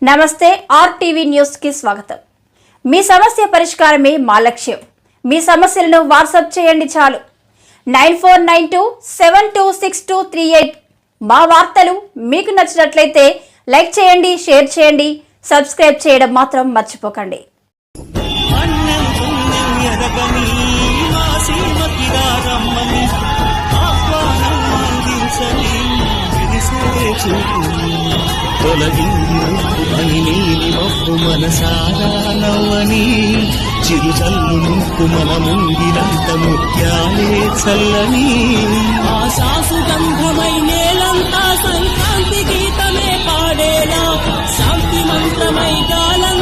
నమస్తే RTV news కి స్వాగతం. మీ సమస్య పరిష్కారమే మా లక్ష్యం. మీ సమస్యలను వాట్సాప్ చేయండి చాలు. 9492726238. మా వార్తలు మీకు నచ్చినట్లయితే లైక్ చేయండి, షేర్ చేయండి, సబ్స్క్రైబ్ చేయడం మాత్రం మర్చిపోకండి. మనసారా నవ్వని చిరుజల్లు నింపు మన ముంగిలంత ముత్యాలే చల్లని ఆశాసు గంధమై నేలంతా సంక్రాంతి గీతమే పాడేలా శాంతి మంత్రమై గాలం